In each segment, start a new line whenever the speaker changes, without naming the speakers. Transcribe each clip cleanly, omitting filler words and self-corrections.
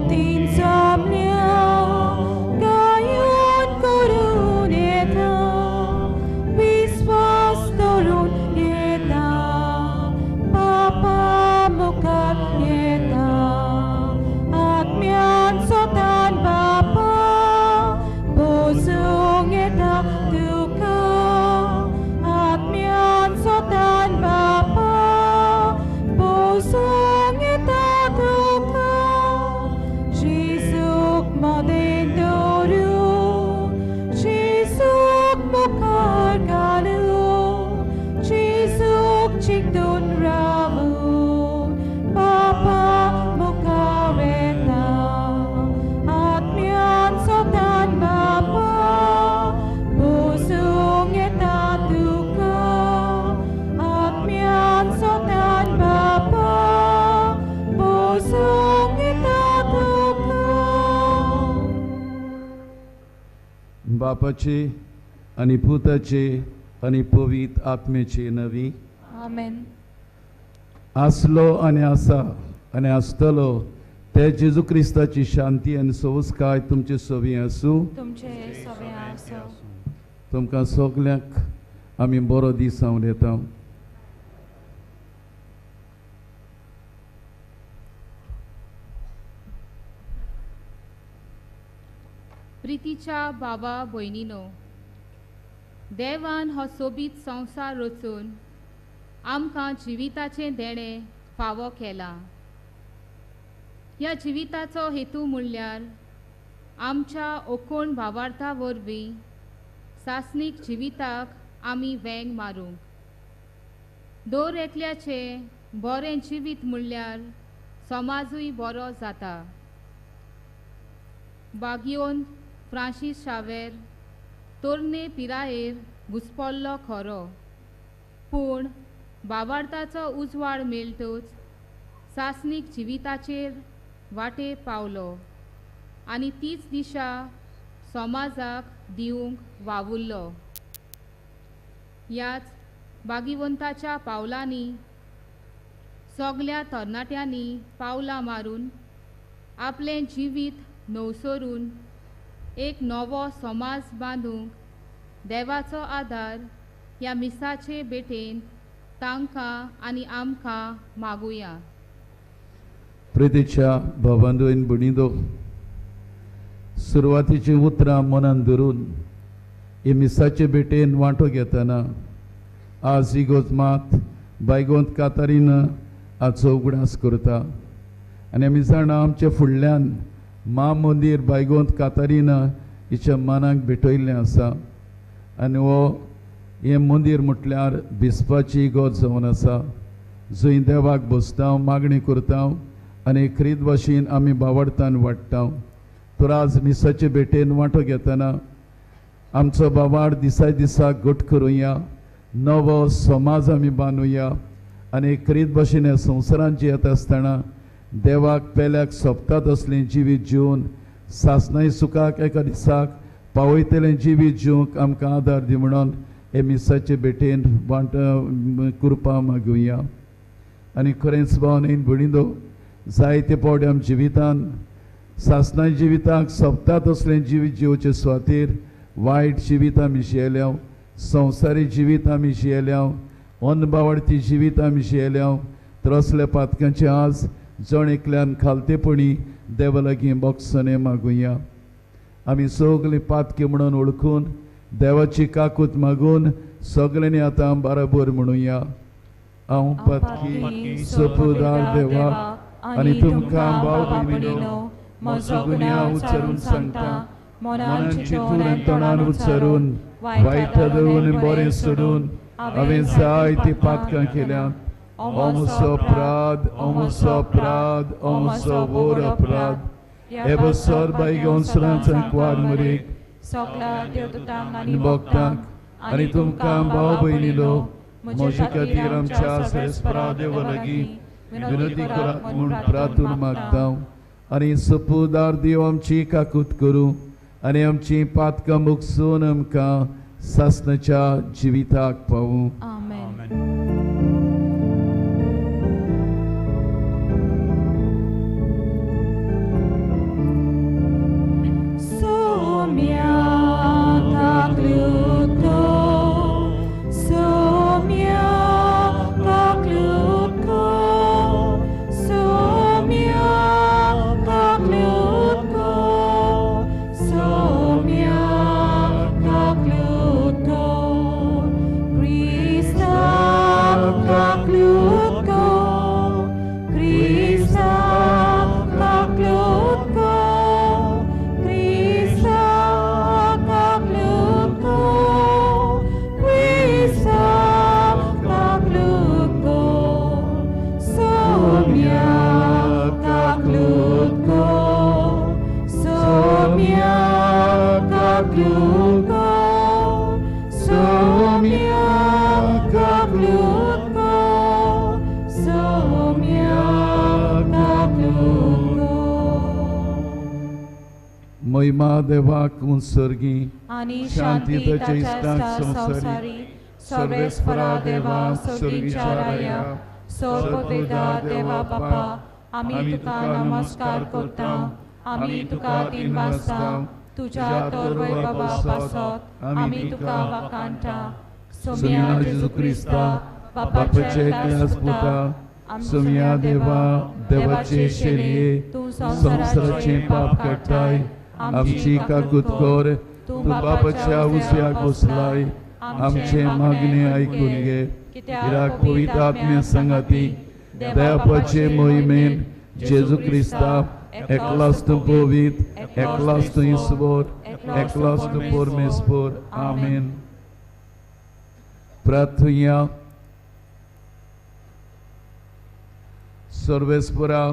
tin somnia kayon korun eta viswas korun eta papa mukat eta atmian sotan bapa bosung eta duka atmian sotan bapa bosung eta duka Jisuk maden doru Jisuk mukar galu Jisuk chikdun ramun Papa mukareta Atmian sotan bapa Busung eta duka Atmian sotan bapa Busung eta duka
बापाचे आणि पुताचे आणि पवित आत्मेचे नवी
Amen.
आसलो आणि आसा आणि आसतलो ते जेजू क्रिस्ताची शांती आणि संस्कार तुमचे सोबी आसूं
तुमचे सगळे आसो
तुमकां सगल्यांक आमी बरो दीस हांव दिता
प्रितीच्या बाबा भयणीनो देवान हो सोबीत संवसार रचून आमकां जिविताचें देणें फावो केला ह्या जिविताचो हेतू म्हणल्यार आमच्या ओकोण भावार्था वरवीं सासणीक जिविताक आमी वेंग मारूंक दर एकल्याचें बरें जिवीत म्हणल्यार समाजूय बरो जाता बागयोन फ्रांसीस शावेर तोरणे पिरायेर घुस्पल्लो खरो पूण भावार्थाचो उजवाड मेळटूच सासणीक जिविताचेर वाटेर पावलो आनी तीच दिशा समाजाक दिवंक वावुरलो ह्याच भागिवंताच्या पावलांनी सगल्या तरणाट्यांनी पावलां मारून आपलें जिवीत नवसरून एक नवो समाज बांदूंक देवाचो आदार ह्या मिसाचे बेटेन तांकां आनी आमकां मागुया
प्रितीच्या भावांदोन भणींदो सुरवातीची उतरां मनान धरून हे मिसाचे बेटेन वांटो घेतना आज इगोज मात बायगोंत कातारीन हाचो उगडास करता आनी आमी जाणा आमच्या फुडल्यान मा मंदिर बायगोंत कातारीन हिच्या मनाक भेटयल्लें आसा आनी हो हें मंदिर म्हटल्यार बिस्पाची इगोज जावन आसा जंय देवाक बसता मागणी करता आनी खरीद भाशेन आमी बावडतान वाडटा तर आज मिसाचे भेटेन वांटो घेतना आमचो बावाड दिसा दिसाक घट करुया नवो समाज आमी बांदुया आनी खरीद भाशेन ह्या संवसारांत जियेत आसतना देवाक पेल्याक सोबतात असलें जिवीत जिवन सासणाय सुखाक एका दिसाक पावयतलें जिवीत जिवंक आमकां आदार दी म्हणून हे मिसाचे भेटेन वांट करपा मागुया आनी खरेंच भावनेन भणींदो जायते फावटी आमच्या जिवितान सासणाय जिविताक सोबतात असलें जिवीत जिवचे सुवातेर वायट जिवीत आमी जियेल्या संवसारी जिवीत आमी जियेल्या अनबावडती जिवीत आमी जियेल्या तर असल्या पातकांचे आज जण एकल्यान खालतेपणी देवा लागीं बोगसणे मागुया आमी सगलीं पातकी म्हणून ओळखून देवाची काकूत मागून सगल्यांनी आतां बराबर म्हणुया हांव पातकी सोपुदार देवा आनी तुमकां भाव भयणीनो म्हजो गुन्यांव उच्चारून सांगता मनान चिंतून आनी तोंडान उच्चारून वायट धरून बरें सोडून हांवें जायतीं पातकां केल्यात Omuso prad, omuso vor prad. Ebo sor baigon srantan quadmurik.
Sokla deututang ani
Boktak, ani tumkam bau bainilo. Mojika tiram chas esprade valagi. Vinati kurat mun pratur magdaw. Ani supudar diyo amchi kakut kuru. Ani amchi patka muksun amka sasnacha jivitak pavu.
Amen.
kabluko, somia kabluko, somia kabluko. महिमा देवाक उत्सर्गी
आणि
शांती
शांती
ताच्या इष्टांक
ताच्या संसारी सर्वेस्परा देवा सोडीचाराया सर्ववेदा देवा बापा आम्ही तुका नमस्कार करता आम्ही तुका दिन वाजता तुझ्या वैभवा पासत आम्ही तुका वाकांता सोम्या जेजू क्रिस्ता बापाचे एकल्याच पुता
सोम्या देवा देवाचे शेलये
तू
संसाराचे पाप काडताय आमची काकूत कर तू बापाच्या उस्याक बसलाय आमचे मागणे ऐकून घे कित्याक पवित्र आत्म्या संगती देवाचे मोहिमेन जेजू क्रिस्ता एकलाच तू पवित्र एकलाच तू ईश्वर एकलाच तू परमेश्वर आमेन. प्रार्थना. सर्वेस्परा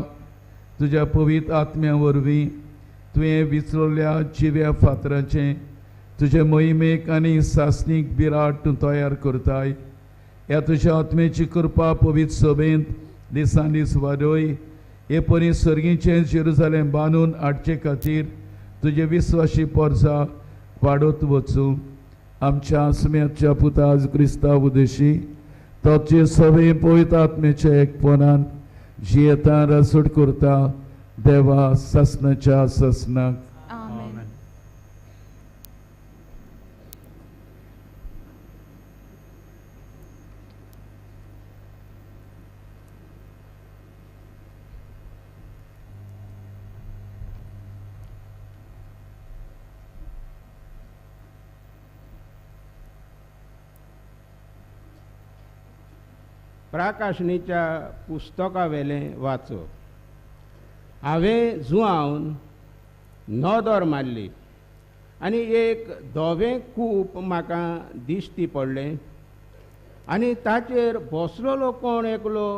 तुझ्या पवित्र आत्म्या वरवीं तुवें विचरल्या जिव्या फातराचें तुझे मोहिमेक आनी सासणीक बिराट तूं तयार करताय. ह्या तुज्या आत्मेची कृपा पवित्र सभेंत दिसान दीस वाडय. हे परी सर्गीचें जेरुसालेम बांदून हाडचे खातीर तुजे विस्वासी पोरसां वाडत वचूं. आमच्या सुम्याच्या पुता क्रिस्ता उदेशी तोचे सभे पवित्र आत्मेच्या एकपणान जियेता रसूट करता देवा ससनाच्या ससनाक.
आमेन.
प्रकाशणीच्या पुस्तका वेलें वाचप. हांवें जुआवन नदर मारली आनी एक धवें कूप म्हाका दिश्टी पडलें आनी ताचेर बसलोलो कोण एकलो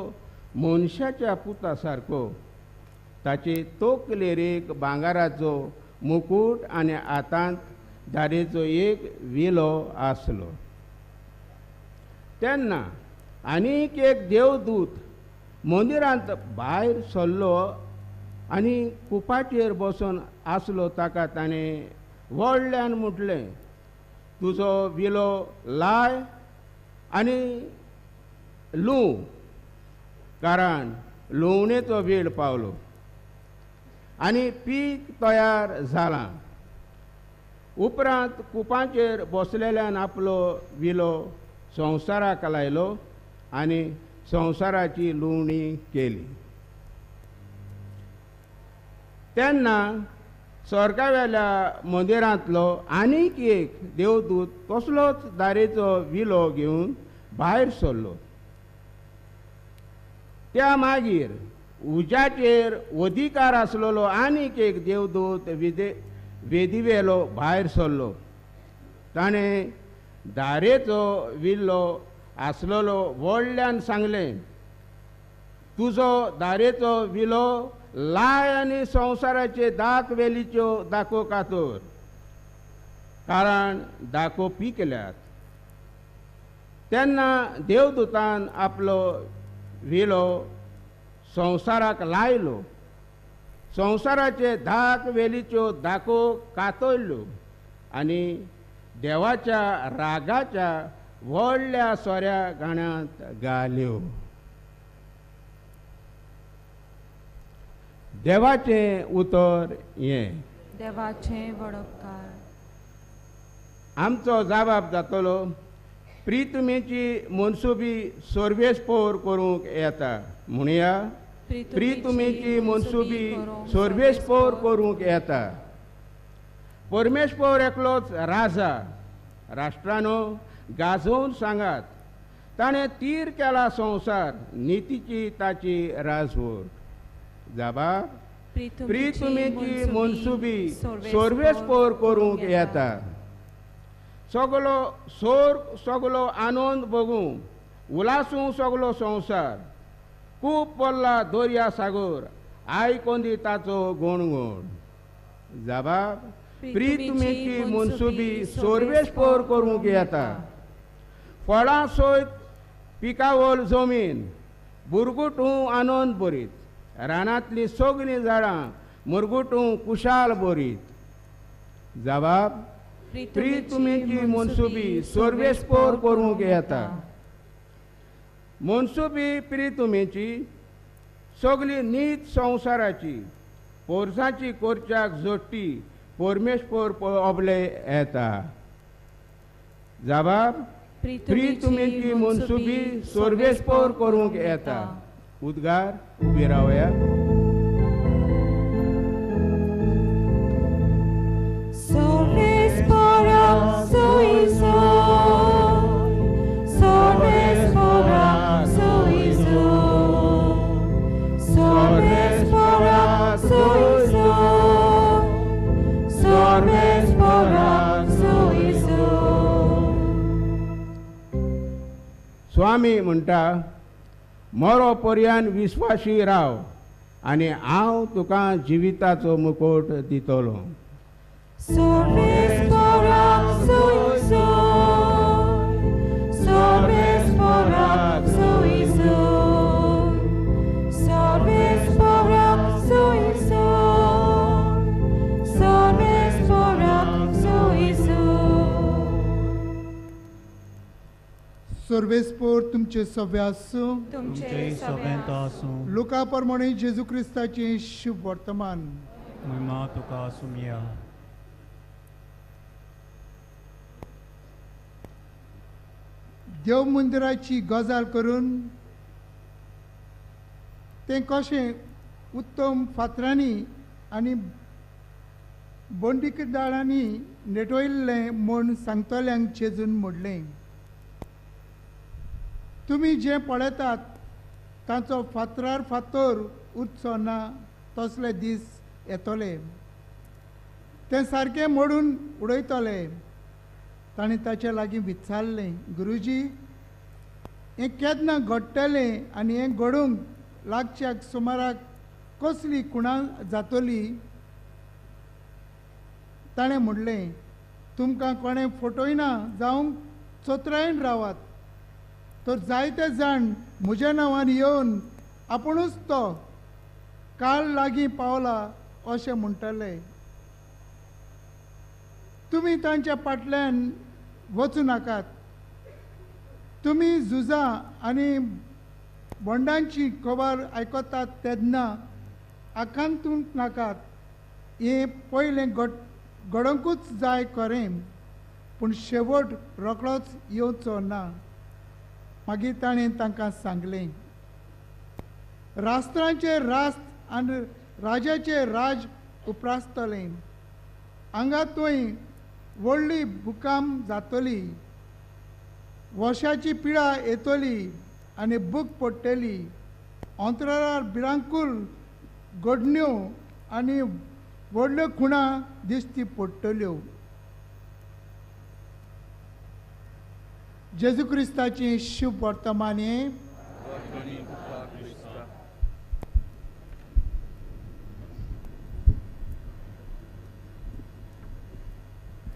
मनशाच्या पुता सारको. ताचे तकलेर एक भांगाराचो मुकुट आनी हातांत धारेचो एक विलो आसलो. तेन्ना आनीक एक देवदूत मंदिरांत भायर सरलो आनी कुपाचेर बसून आसलो. ताका ताणें व्हडल्यान म्हटलें, तुजो विलो लाय आनी लूं, कारण लुवणेचो वेळ पावलो आनी पीक तयार जालां. उपरांत कुपाचेर बसलेल्यान आपलो विलो संवसाराक लायलो आनी संवसाराची लुवणी केली. तेन्ना स्वर्गावेल्या मंदिरांतलो आनीक एक देवदूत कसलोच दारेचो विलो घेवन भायर सरलो. त्या मागीर उज्याचेर अधिकार आसलेलो आनीक एक देवदूत वेदिवेलो भायर सरलो. ताणें दारेचो विल्लो आसलेलो व्हडल्यान सांगलें, तुजो दारेचो विलो लाय आनी संवसाराचे दाख वेलीच्यो दाखो कातर, कारण दाखो पिकल्यात. तेन्ना देवदूतान आपलो विलो संवसाराक लायलो. संवसाराचे दाख वेलीच्यो दाखो कातयल्यो आनी देवाच्या रागाच्या व्हडल्या सोऱ्या गाण्यांत गाल्यो. देवाचें उतर हें.
देवाचें वडपकार.
आमचो जबाब जातलो, प्रितुमेची मनसुबी सर्वेस्पोर करूंक येता. म्हणुया, प्रितुमेची मनसुबी सर्वेस्पोर करूंक येता. परमेश्वर एकलोच राजा. राष्ट्रानो गाजोवन सांगात, ताणें तीर केला संवसार, नितीची ताची राजवट. जबाब, प्रितुमेची मनसुबी सर्वेस्पोर करूंक येता. सगलो सोर्ग, सगलो आनंद बगूं, उलासूं सगलो संवसार. खूब पडला दर्या सागर, आयकोंदी ताचो गोणगोण. जबाब, प्रितुमेची मनसुबी सोर्वेस्पोर करूंक येता. फळां सयत पिकावळ जमीन बुरगुटूं आनंद बरीत, रानांतलीं सगळीं झाडां मुरगुटूं कुशाल बरीत. जबाब प्रितुमेची मनसुबी सोर्वेस्पोर करूंक येता. मनसुबी प्रितुमेची सगळी नीत संवसाराची पोरसाची कोरच्याक जोडटी परमेश्वर पळोवले येता. जबाब प्रितुमेची मनसुबी सोर्वेस्पोर करूंक येता. उद्गार उबी रावया.
Sorvespora sui soi, sorvespora sui soi, sorvespora sui soi, sorvespora sui soi.
स्वामी म्हणटा, मरो पर्यान विश्वासी राव आनी हांव तुका जिविताचो मुकुट दितलो.
Sorvespora sui soi, sorvespora sui soi, sorvespora sui soi, sorvespora sui soi.
सर्वेस्पोर तुमचे सव्या आसूं.
तुमचे
सगळ्यांत आसूं.
लुका प्रमाणे जेजू क्रिस्ताचें शुभ वर्तमान.
महिमा तुका आसूं.
देव मंदिराची गजाल करून तें कशें उत्तम फातरांनी आनी बंडीकदारांनी नेटवयल्लें म्हूण सांगतल्यांक जेजून म्हणलें. तुमी जें पळयतात ताचो फातरार फातर उरचो ना तसले दीस येतले. तें सारकें मोडून उडयतले. ताणें ताचे लागीं विचारलें, गुरुजी, हें केन्ना घडटलें आनी हें घडूंक लागच्या सुमाराक कसली खुणां जातली? ताणें म्हणलें, तुमकां कोणें फटयना जावंक चोत्रायन रावात, तर जायते जाण म्हज्या नांवान येवन आपुणूच तो काळ लागीं पावला अशें म्हणटले. तुमी तांच्या फाटल्यान वचूं नाकात. तुमी झुजां आनी बोंडांची खबर आयकतात तेन्ना आकांतूंक नाकात. हें पयलें घडोवंकूच जाय खरें, पूण शेवट रोखडोच येवचो ना. मागीर ताणें तांकां सांगलें, राष्ट्रांचे रास्त आनी राजाचे राज उपरासतलें. हांगा थंय व्हडली भुकाम जातली, वर्षाची पिडा येतली आनी भूक पडटली. अंतराळार भिरांकूळ घडण्यो आनी व्हडल्यो खुणां दिश्टी पडटल्यो. जेजू क्रिस्ताचें शुभ वर्तमान हें.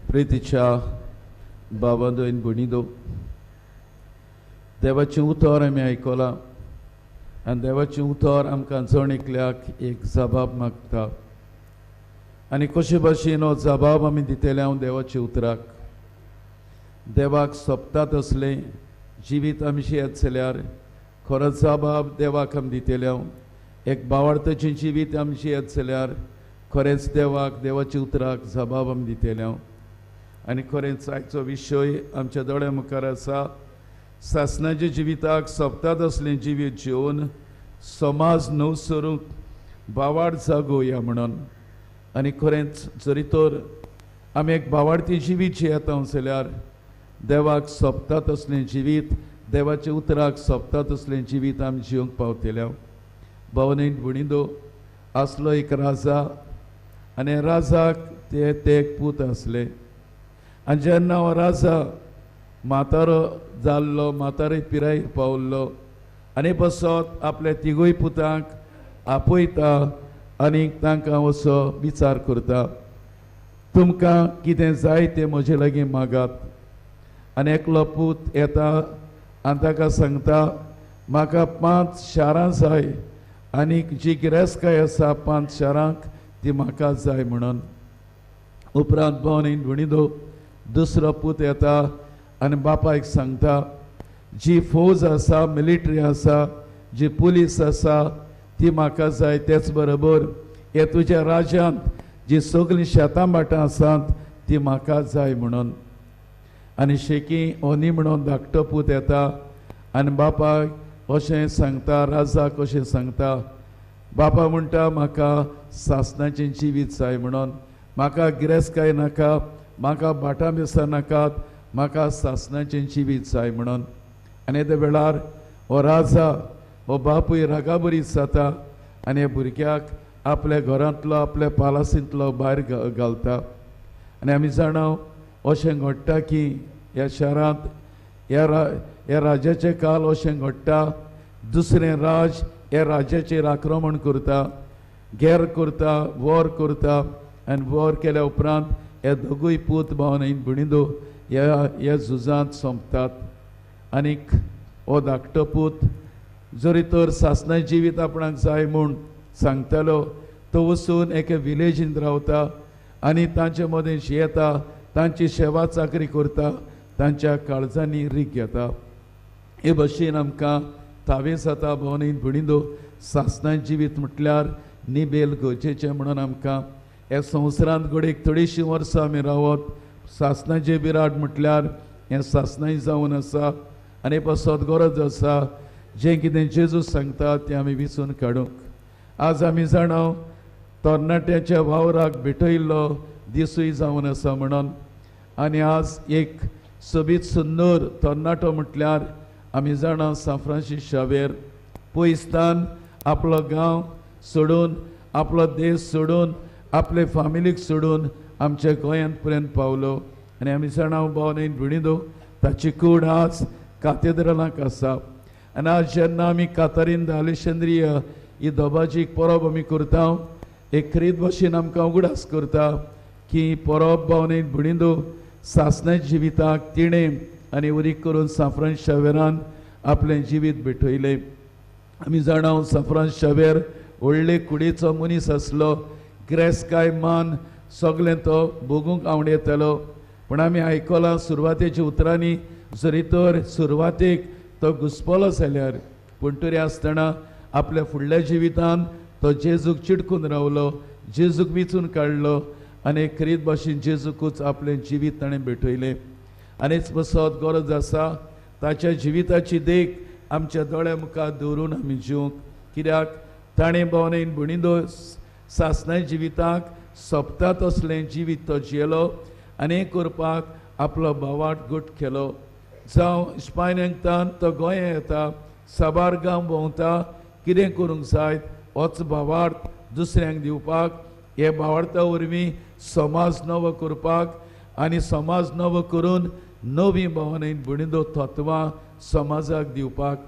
प्रितीच्या बाबांदो आनी भणीदो, देवाचें उतर आमी आयकलां आनी देवाचें उतर आमकां जणेकल्याक एक जबाब मागता. आनी कशे भाशेन हो जबाब आमी दितले हांव देवाच्या उतराक. देवाक सोबतात असलें जिवीत आमचें येत जाल्यार खरो जबाब देवाक आमी दितले हांव. एक भावार्थाचें जिवीत आमचें येत जाल्यार खरेंच देवाक देवाच्या उतराक जबाब आमी दितले हांव. आनी खरेंच आयचो विशय आमच्या दोळ्या मुखार आसा, सासणाच्या जिविताक सोबतात असलें जिवीत जिवन समाज नवसरूंक भावार्थ जागोवया म्हणून. आनी खरेंच जरी तर आमी एक भावार्थी जिवीत जियेता जाल्यार देवाक सोबतात असलें जिवीत, देवाच्या उतराक सोबतात असलें जिवीत आमी जिवंक पावतले. भावनेन भणीदो, आसलो एक राजा आनी राजाक ते एक पूत आसले. आनी जेन्ना हो राजा म्हातारो जाल्लो, म्हातारे पिरायेर पावल्लो आनी बसत आपल्या तिगूय पुतांक आपयता आनी तांकां असो विचार करता. तुमकां कितें जाय तें म्हजे लागीं मागात. आनी एकलो पूत येता आनी ताका सांगता म्हाका 5 शारां जाय आनी जी गिरेस्तकाय आसा 5 शारांक ती म्हाका जाय म्हणून. उपरांत भोंवडेन भुणिदो दुसरो पूत येता आनी बापायक सांगता जी फौज आसा मिलिटरी आसा जी पुलीस आसा ती म्हाका जाय. तेच बरोबर हे तुज्या राज्यांत जी सगळीं शेतां बाटां आसात ती म्हाका जाय म्हणून. आनी शेकी ओनी म्हणून धाकटो पूत येता आनी बापायक अशें सांगता राजाक अशें सांगता. बापा म्हणटा म्हाका सासणाचें जिवीत जाय म्हणून. म्हाका गिरेस्तकाय नाका, म्हाका बाटां बेसां नाकात, म्हाका सासणाचें जिवीत जाय म्हणून. आनी त्या वेळार हो राजा हो बापूय रागाबरीत जाता आनी ह्या भुरग्याक आपल्या घरांतलो आपल्या पालासींतलो भायर घालता. आनी आमी जाणाव अशें घडटा की ह्या शारांत ह्या राज्याचे काल अशें घडटा. दुसरें राज ह्या राज्याचेर आक्रमण करता, गैर करता, वॉर करता आनी वॉर केल्या उपरांत हे दोगूय पूत भावनेन भुणिदो ह्या झुजांत सोंपतात. आनीक हो धाकटो पूत जरी तर सासणाचें जिवीत आपणाक जाय म्हूण सांगतालो तो वचून एका विलेजींत रावता आनी तांचे मदें येता, तांची सेवा चाकरी करता, तांच्या काळजांनी रीग घेता. हे भशेन आमकां तावे जाता भोंवडेन भुणिदो सासणाचें जिवीत म्हटल्यार निबेल गरजेचें म्हणून आमकां ह्या संवसारांत घडीक थोडीशीं वर्सां आमी रावत. सासणाचें बिराड म्हटल्यार हें सासणाय जावन आसा आनी पासत गरज आसा जें कितें जेजू सांगता तें आमी विचून काडूंक. आज आमी जाणाव तरणाट्याच्या वावराक भेटयल्लो दिसूय जावन आसा म्हणून. आनी आज एक सोबीत सुंदर तरणाटो म्हटल्यार आमी जाणाव सान फ्रांसीस शावेर पयसतान आपलो गांव सोडून, आपलो देश सोडून, आपले फामिलीक सोडून आमच्या गोंयांत पर्यंत पावलो. आनी आमी जाणाव भोंवडेन भुणिदो ताची कूड आज कातेद्रलांत आसा. आनी आज जेन्ना आमी कातारीन द अलेक्झांद्रिया ही दोबाजीक परब आमी करता एक खरीद भशेन आमकां उगडास करता की परब भोंवडेन भुणिदो सासणाच्या जिविताक तिणें आनी उरीक करून सान फ्रांसीस शावेरान आपलें जिवीत भेटयलें. आमी जाणाव सान फ्रांसीस शावेर व्हडले कुडीचो मनीस आसलो. गिरेस्तकाय मान सगळें तो भोगूंक आवडयतालो. पूण आमी आयकलां सुरवातेच्या उतरांनी जरी तर सुरवातेक तो घुस्पलो जाल्यार पूण तरी आसतना आपल्या फुडल्या जिवितांत तो जेजूक चिडकून रावलो, जेजूक विचून काडलो आनी खरीद भाशेन जेजूकूच आपलें जिवीत ताणें भेटयलें. आनीच बसत गरज आसा ताच्या जिविताची देख आमच्या दोळ्या मुखार दवरून आमी जिवंक. कित्याक ताणें भोंवडेन भुणिदो सासणाच्या जिविताक सोंपता तसलें जिवीत तो जियेलो आनी हें करपाक आपलो भावार्थ घट केलो. जावं इस्पायन्यांतान तो गोंया येता, साबार गांव भोंवता, कितें करूंक जाय होच भावार्थ दुसऱ्यांक दिवपाक, हे भावार्था वरवीं समाज नवो करपाक आनी समाज नवो करून नवी भोंवडेन भुणिदो तत्वां समाजाक दिवपाक.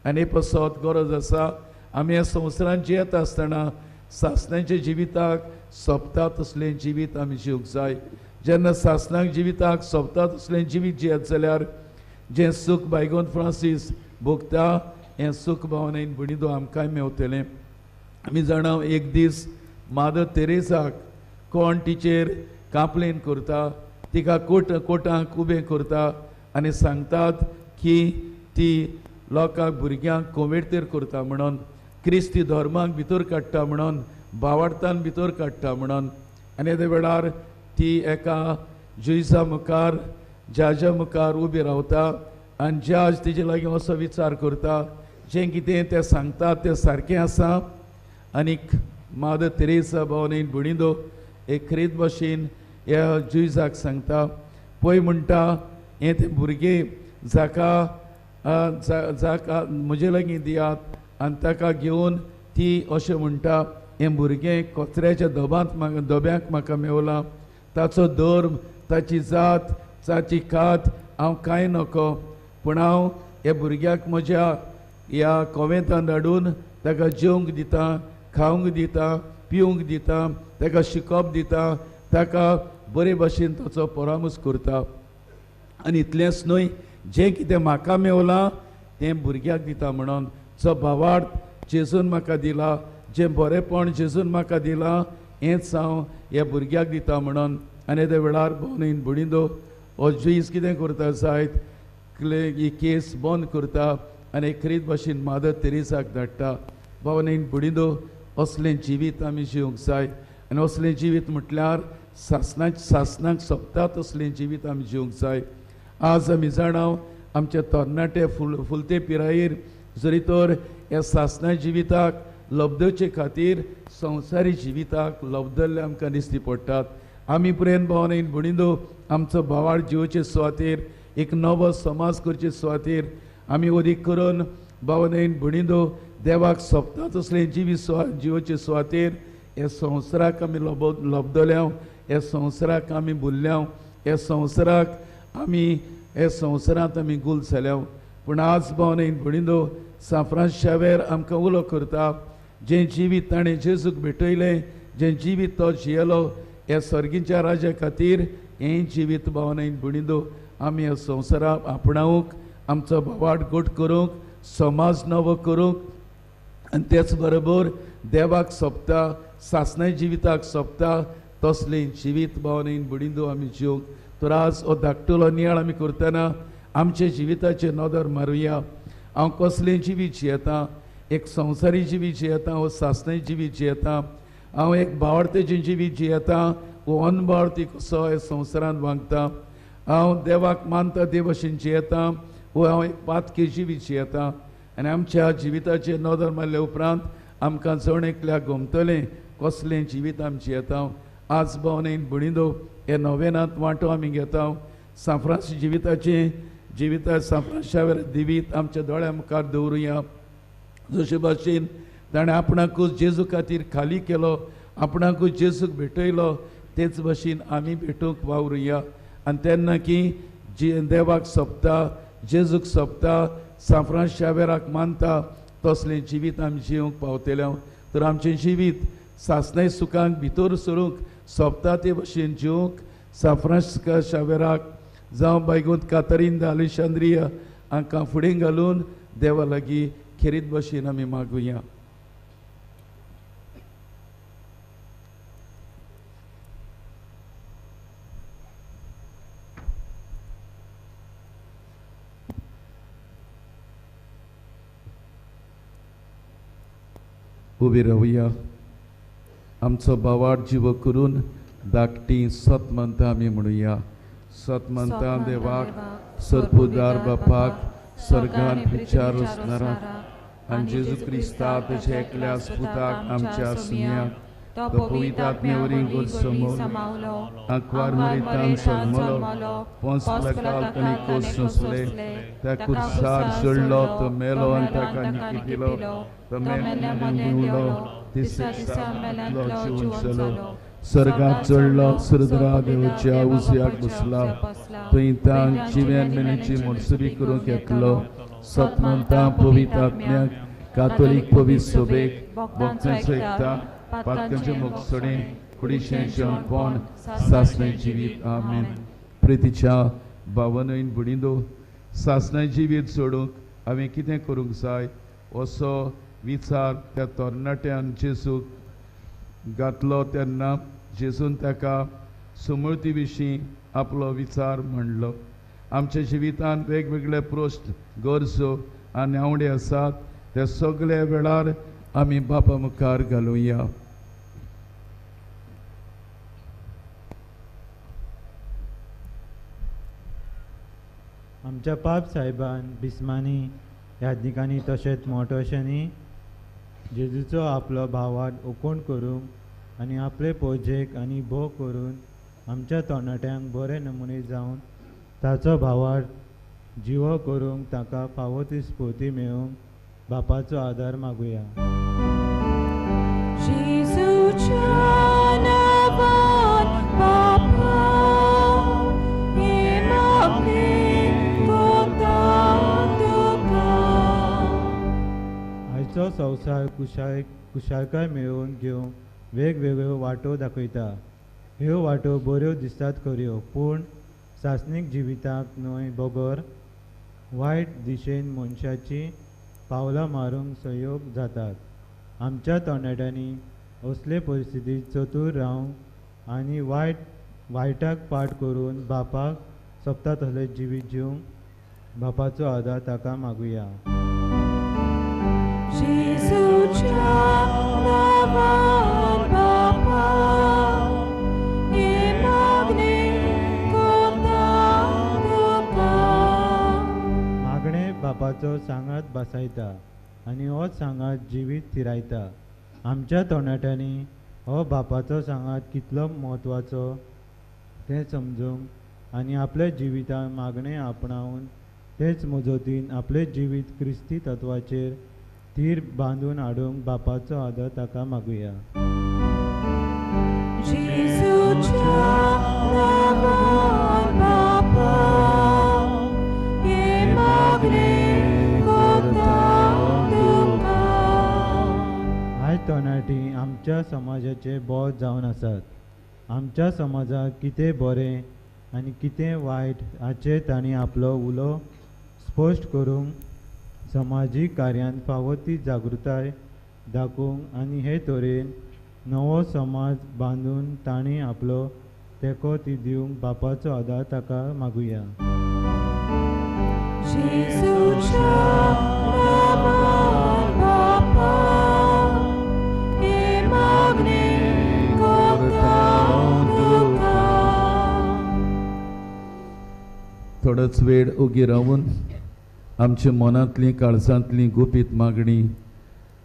आनी पासत गरज आसा आमी ह्या संवसारांत जियेता आसतना सासणाच्या जिविताक सोंपता तसलें जिवीत आमी जिवंक जाय. जेन्ना सासणाक जिविताक सोंपता तसलें जिवीत जियेत जाल्यार जें सूख बायगोंद फ्रांसीस भोगता हें सूख भोंवडेन भुणिदो आमकांय मेवतलें. आमी जाणाव एक दीस मादर तेरेसाक कोण टिचेर कांपलेन करता, तिका कोटांक उबें करता आनी सांगतात की ती लोकांक भुरग्यांक कोंवेडतेर करता म्हणून, क्रिस्ती धर्माक भितर काडटा म्हणून, भावार्थान भितर काडटा म्हणून. आनी त्या वेळार ती एका जुइजा मुखार जजा मुखार उबी रावता आनी जज तिचे लागीं असो विचार करता जें कितें तें सांगता तें सारकें आसा. आनीक मादर तेरेसा भोंवडेन भुणिदो एक खरीद भाशेन ह्या जुइजाक सांगता पळय म्हणटा हें तें भुरगें जाका म्हजे लागीं दियात आनी ताका घेवन ती अशें म्हणटा हें भुरगें कचऱ्याच्या दोब्यांक म्हाका मेवलां. ताचो धर्म, ताची जात, ताची कात हांव कांय नको, पूण हांव ह्या भुरग्याक म्हज्या ह्या कोवेंतांत हाडून ताका जेवंक दिता, खावंक दिता, पिवंक दिता, ताका शिकप दिता, ताका बरे भाशेन ताचो परामर्श करता आनी इतलेंच न्हय जें कितें म्हाका मेवलां तें भुरग्याक दिता म्हणून जो भावार्थ जेजून म्हाका दिला जें बरेंपण जेजून म्हाका दिलां हेंच हांव ह्या भुरग्याक दिता म्हणून आनी त्या वेळार भोवनयन बुडिंदो हो जुईस कितें करता जायत ही केस बंद करता आनी खरीत भाशेन मादर तेरेसाक धाडटा भोवनयन बुडिंदो असलें जिवीत आमी जिवंक जाय आनी असलें जिवीत म्हटल्यार सासनाक सोंपता तसलें जिवीत आमी जिवंक जाय आज आमी जाणाव आमच्या तरणाटे फुलते पिरायेर जरी तर ह्या सासना जिविताक लब्धचे खातीर संवसारी जिविताक लब्धल्ले आमकां दिश्टी पडटात आमी प्रेम भावनेन बुडिंदो आमचो भावार्थ जिवोचे सुवातेर एक नवो समाज करचे सुवातेर आमी ओदीक करून भावनेन बुडिंदो देवाक सोंपता तसलें जिवोचे सुवातेर हे संवसाराक आमी लब्धल्या हे संवसाराक आमी भुल्ल्या हे संवसाराक आमी हे संवसारांत आमी गुल जाल्या पूण आज भावनेन बुडिंदो सांफ्रांस शावेर आमकां उलो करता जें जिवीत ताणें जेजूक भेटयलें जें जिवीत तो जियेलो ह्या सर्गीच्या राजा खातीर हें जिवीत भावनेन बुडिंदो आमी ह्या संवसाराक आपणावंक आमचो भावार्थ घट करूंक समाज नवो करूंक आनी तेच बरोबर देवाक सोंपता सासना जिविताक सोंपता तसलें जिवीत भावनेन बुडिंदो आमी जिवंक तर आज हो धाकटुलो नियाळ आमी करतना आमचे जिविताचे नदर मारुया हांव कसलें जिवीत जियेतां एक संवसारी जिवीत जियेतां वो सासनाय जिवीत जियेतां हांव एक भावार्थेचें जिवीत जियेतां वो अनभावार्थी कसो ह्या संवसारांत वागता हांव देवाक मानता ते भशेन जियेतां वो हांव एक पातकी जिवीत जियेतां आनी आमच्या जिविताचे नदर मारले उपरांत आमकां जण एकल्याक गमतलें कसलें जिवीत आमी जियेतां आज भावनेन बुडिंदो हे नोवेनांत वांटो आमी घेता सांफ्रांस जिविता सांफ्रांशावेर दिवीत आमच्या दोळ्या मुखार दवरुया जशे भाशेन ताणें आपणाकूच जेजू खातीर खाली केलो आपणाकूच जेजूक भेटयलो तेच भाशेन आमी भेटूंक वावरुया आनी तेन्ना की देवाक सोंपता जेजूक सोंपता सांफ्रांस शावेराक मानता तसलें जिवीत आमी जिवंक पावतले तर आमचें जिवीत सासनाय सुखांक भितर सरूंक सोंपता ते भशेन जिवंक सांफ्रांस शावेराक जावं बायगोंत कातरीन द अलेशांद्रिया हांकां फुडें घालून देवा लागीं खेरीत भशेन आमी मागुया उबी रावया आमचो भावार्थ जिवो करून धाकटी सत म्हणटा आमी म्हणुया सत म्हणटा देवाक सर्पोदार बापाक स्वर्गांत विचार असणाराक आनी जेजू क्रिस्ता तेच्या एकल्या पुताक आमच्या सुन्याक तो पवित्र आत्म्यावरी गोड समोलो आंकवार मरितान सल्मलो पोंस प्लकाल तणी कोस नसले त्या कुर्सार चडलो तो मेलो आनी ताका निकी दिलो तो मेल्ल्यामध्ये उलो तिसऱ्या दिसा मेल्यांतलो जिवंत जालो स्वर्गांत चडलो सुरदरा देवाच्या उजव्याक बसला थंय तांक जिव्यान मेनेची मोडसुरी करूंक येतलो सत म्हणटा पवित्र आत्म्याक कातोलीक पवित्र सभेक भक्तांचो एकता पातकांचे मोगसोडे कुडीशें जेवणपण सासणें जिवीत आमेन प्रितीच्या भावनयन बुडिंदो सासणें जिवीत सोडूंक हांवें कितें करूंक जाय असो विचार त्या तरणाट्यान जेजूक घातलो तेन्ना जेजून ताका सुमळती विशीं आपलो विचार म्हणलो आमच्या जिवितांत वेगवेगळे प्रश्न गरजो आनी आवडी आसात ते सगळे वेळार आमी बापा मुखार घालुया
आमच्या पाप साहेबान बिस्मानी यादनिकांनी तशेंच मोठोशेंनी जेजूचो आपलो भावार्थ ओकोण करूंक आनी आपले पोजेक आनी भोव करून आमच्या तरणाट्यांक बरे नमुने जावन ताचो भावार्थ जिवो करूंक ताका फावो ती स्फूर्ती मेळूंक बापाचो आदार मागुया आयचो संवसार कुशाळकाय मेळोवन घेवंक वेगवेगळ्यो वाटो दाखयता ह्यो वाटो बऱ्यो दिसतात खऱ्यो, पूण सासणीक जिविताक न्हय बगर वायट दिशेन मनशाची पावलां मारूंक संयोग जातात. आमच्या तरणाट्यांनी असले परिस्थितीत चतूर रावंक आनी वायटाक पाट करून बापाक सोबता तसले जिवीत जिवंक बापाचो आदार ताका मागुया.
जेजूच्या नांवान बापा, हे मागणे करता तुका.
मागणे बापाचो सांगात बसायता आनी हो सांगात जिवीत थिरायता. आमच्या तरणाट्यांनी हो बापाचो सांगात कितलो म्हत्वाचो तें समजूंक आनी आपल्या जिवितांत मागणें आपणावन तेच मजतीन आपले जिवीत क्रिस्ती तत्वाचेर थीर बांदून हाडूंक बापाचो आदर ताका मागुया.
जेजूच्या नांवान बापा, हे मागणे करता तुका.
आयज तरणाटी आमच्या समाजाचे बोज जावन आसात. आमच्या समाजाक कितें बरें आनी कितें वायट हाचेर तांणी आपलो उलो स्पश्ट करूंक समाजीक कार्यांत फावो ती जागृताय दाखोवंक आनी हे तरेन नवो समाज बांदून तांणी आपलो तेंको ती दिवंक बापाचो आदार ताका मागुया.
जेजूच्या नांवान बापा, हे मागणे करता तुका.
थोडोच वेळ उगी रावून आमच्या मनांतली काळजांतली गुपीत मागणी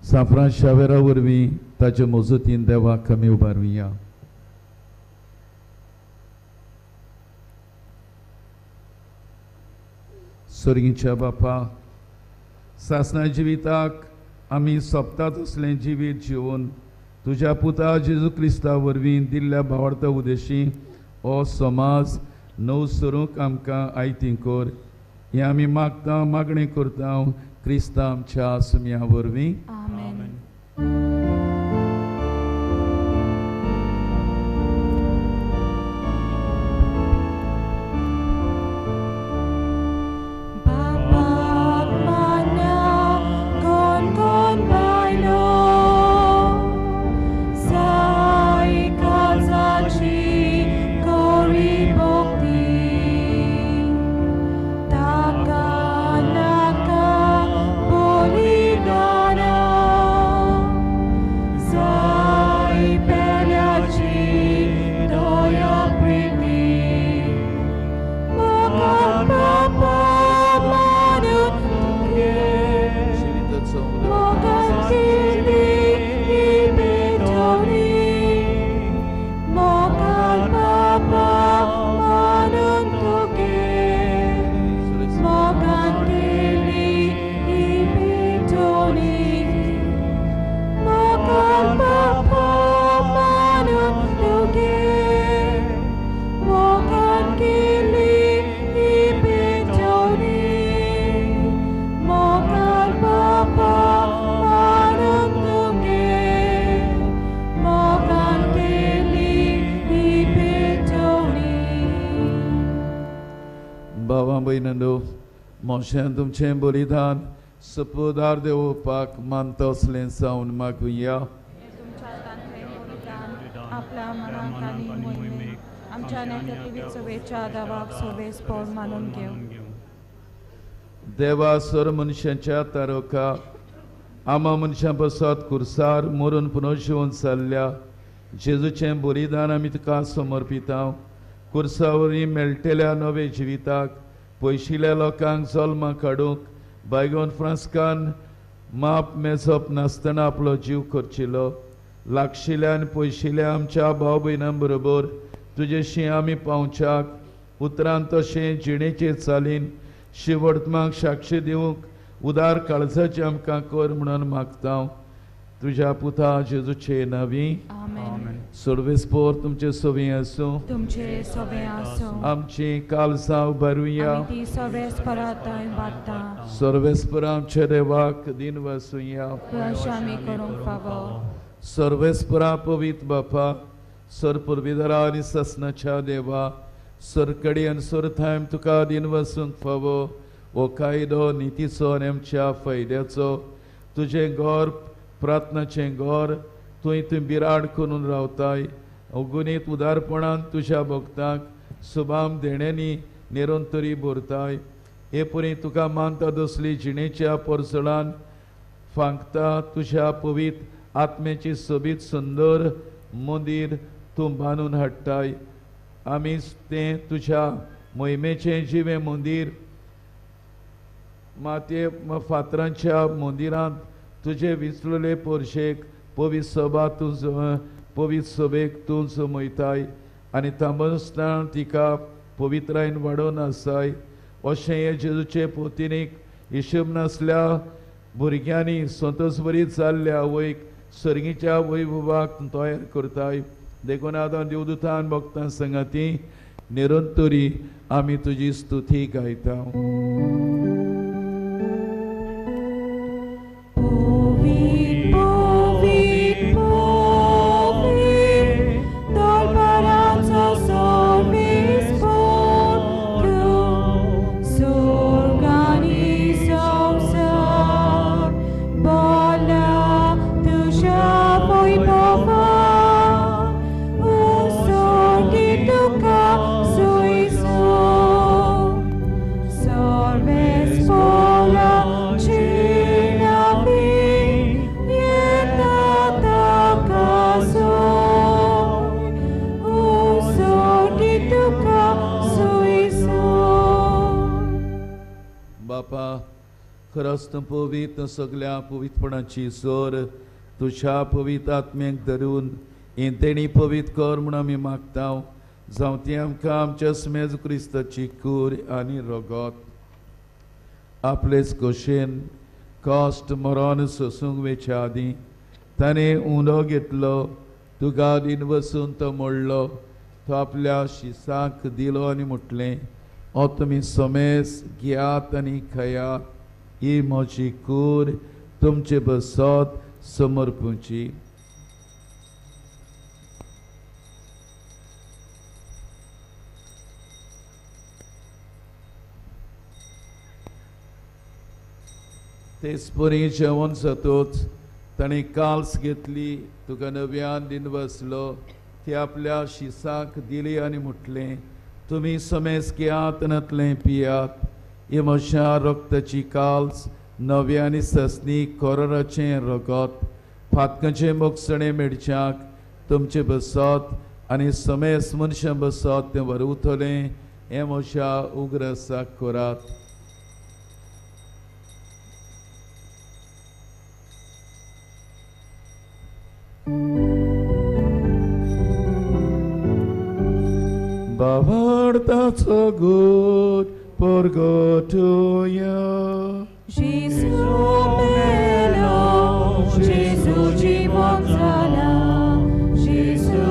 साफ्रां शावेरा वरवीं ताचे मजतीन देवाक आमी उबारुया. स्वर्गीच्या बापा, सासणा जिविताक आमी सोबता तसलें जिवीत जिवन तुज्या पुता जेजू क्रिस्ता वरवीं दिल्ल्या भावार्था उदेशी हो समाज नव सरूंक आमकां आयती कर. हें आमी मागता मागणी करता क्रिस्ता आमच्या सुमया वरवीं.
आमेन. बापाक मान्या कोण कोण बायलो, साई काळजाची कोरी भोगती. ताका नाका बलिदाना, साई पेल्याची दया प्रिती. मोगान बापा मारून तुगे, मोगान केली ही बेटोरी. मोगान बापा मारून तुगे, मोगान केली ही बेटोरी. मोगान बापा मारून तुगे, मोगान केली ही बेटोरी. मोगान बापा मारून तुगे, मोगान केली ही बेटोरी.
भावां भयणांनो, मोशें तुमचें बलिदान सपोदार देवपाक मानता असलें सावन मागुया.
तुमच्या तांत्रे बलिदान आपल्या मनांत आनी मोहिमेक आमच्या नेतृत्वी चवेच्या दावाक सोबेस्पोर मानून घेव.
देवा सर मनशांच्या तारोका आमा मनशां बसत कुर्सार मरून पुनः जिवन जाल्ल्या जेजूचें बलिदान आमी तुका समर्पिता. कुर्सा वरवीं मेळटल्या नवे जिविताक पयशिल्ल्या लोकांक जल्माक हाडूंक बायगोन फ्रांस्कान माप मेजप नासतना आपलो जीव करचिलो. लागशिल्ल्या आनी पयशिल्ल्या आमच्या भाव भयणां बरोबर तुजेशी आमी पावच्याक उतरान तशें जिणेचे चालीन शिववर्तमाक साक्षी दिवंक उदार काळजाचें आमकां कर म्हणून मागता. तुज्या पुता जेजूचे नांवी.
आमेन.
सर्वेस्पोर तुमचे सोबी आसूं.
तुमचे सोबे आसूं.
आमची काळजां उबारुया.
आमी ती सोबेस्पराताय वाडटा.
सर्वेस्पर आमच्या देवाक दिन वासुया.
प्रश आमी करूंक फावो.
सर्वेस्परा पवित्र बापा, सर पुरविदरा आनी ससनाच्या देवा सरकडी आनी सरथायम तुका दिन वसूंक फावो ओ कायदो नितीचो आनी आमच्या फायद्याचो तुझे गोर प्रार्थनाचें गोर तुवें बिराड करून रावताय अगुणीत उदारपणान तुज्या भक्तांक सुबाम देण्यांनी निरंतरी भरताय हे पुरी तुका मानता दसली जिणेच्या परसळान फांकता तुज्या पवित्र आत्म्याची सोबीत सुंदर मंदिर तूं बांदून हाडटाय आमी तें तुज्या मोहिमेचें जिवें मंदिर मातये फातरांच्या मंदिरांत तुजे विसरले पोरशेक पवित्र सभा पवित्र सभेक तूं जमयताय आनी तांबसतना तिका पवित्रायन वाडोवन आसाय अशें हे जेजूचे पोतिनीक हिशोब नासल्या भुरग्यांनी संतोषभरीत जाल्ल्या वैक सर्गीच्या वैभवाक तयार करताय देखून आतां देवदूतान भक्तां संगाती निरंतरी आमी तुजी स्तुती गायता खरंच पवित्र सगळ्या पवित्रपणाची सोर तुझ्या पवित्र आत्म्याक धरून हे तेणी पवित्र कर म्हूण आमी मागता जावं ती आमकां आमच्या स्मेज क्रिस्ताची कूर आनी रगत आपलेच कशेन कॉस्ट मरण सोसूंक वेच्या आदीं ताणें उंडो घेतलो तुका दिन वसून तो मोडलो तो आपल्या शिसाक दिलो आनी म्हटलें हो तुमी समेस घेयात आनी खयात ही म्हजी कूर तुमचे बसत समर्पूची तेच परी जेवण जातोच ताणें काल्स घेतली तुका नव्यान दिन वसलो ती आपल्या शिसाक दिली आनी म्हटलें तुमी समेस घेयात नातलें पियात हे म्हज्या रक्ताची काल्स नव्या आनी ससनी कोराचें रगत फातकाचें मोगसणें मेडच्याक तुमचे बसत आनी समेस मनशां बसत तें वरवतलें हें म्हज्या उग्र आसाक करात Bavartaco good purgatoria.
Jésus melo, Jésus জীবন জানা, Jésus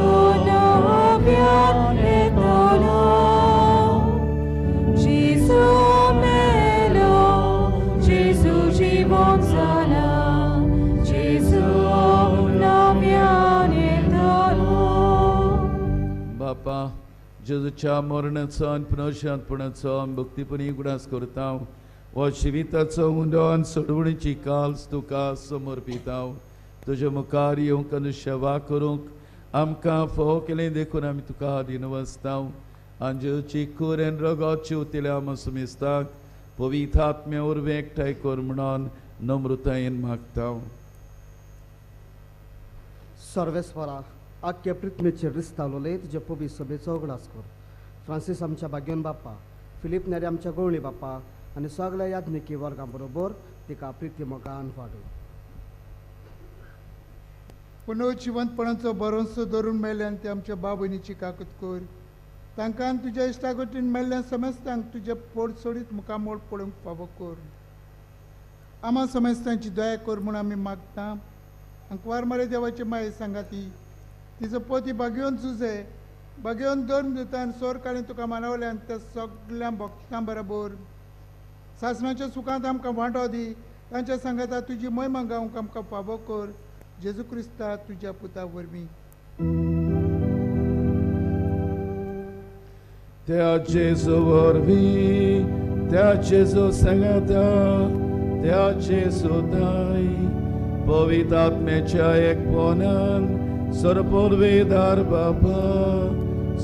নবিয়ান এতলো. Jésus melo, Jésus জীবন জানা, Jésus নবিয়ান এতলো.
Bapa जेजूच्या मरणाचो आनी पुनशांतपणाचो आमी भक्तीपणी गुणास करता हो जिविताचो उंडो आनी सोडवणीची काल्स तुका समर्पिता तुज्या मुखार येवंक आनी सेवा करूंक आमकां फोव केलें देखून आमी तुका दिन वसता आनी जेजूची कूर आनी रगत चिवतिल्या मसमेस्ताक पवित्र आत्म्या उर्बे एकठांय कर म्हणून नम्रतायेन मागता
सर्वेस्वरा आख्या पृथ्वीचेर रिस्तावलोले तुजे पवित्र सभेचो उगडास कर फ्रांसीस आमच्या भाग्यन बाप्पा फिलीप नेरे आमच्या गवळी बाप्पा आनी सगळ्या याज्ञिकी वर्गां बरोबर तिका प्रिती मोगान वाडय
पुनर्जिवंतपणाचो भरोसो धरून मेल्यान ते आमच्या बाबयनीची काकूत कर तांकां तुज्या इश्टागतीन मेल्ल्या समेस्तांक तुजे पोट सोडीत मुखामोळ पडोवंक फावो कर आमा समेस्तांची दया कर म्हूण आमी मागता अंकवार मरे देवाचे माये सांगाती तिचो पोती बागयोन झुजे बागयोन धर्म दिता आनी सोर काडून तुका मानवल्यान त्या सगळ्या भक्तां बरोबर सासणाच्या सुखांत आमकां वांटो दी तांच्या सांगाता तुजी महिमा गावंक आमकां फावो कर जेजू क्रिस्ता तुज्या पुता वरवीं
त्या जेजू वरवीं त्या जेजू सांगाता त्या जेजू दाय पवित्र आत्म्याच्या एकपणान सर्वोर्वेदार बाबा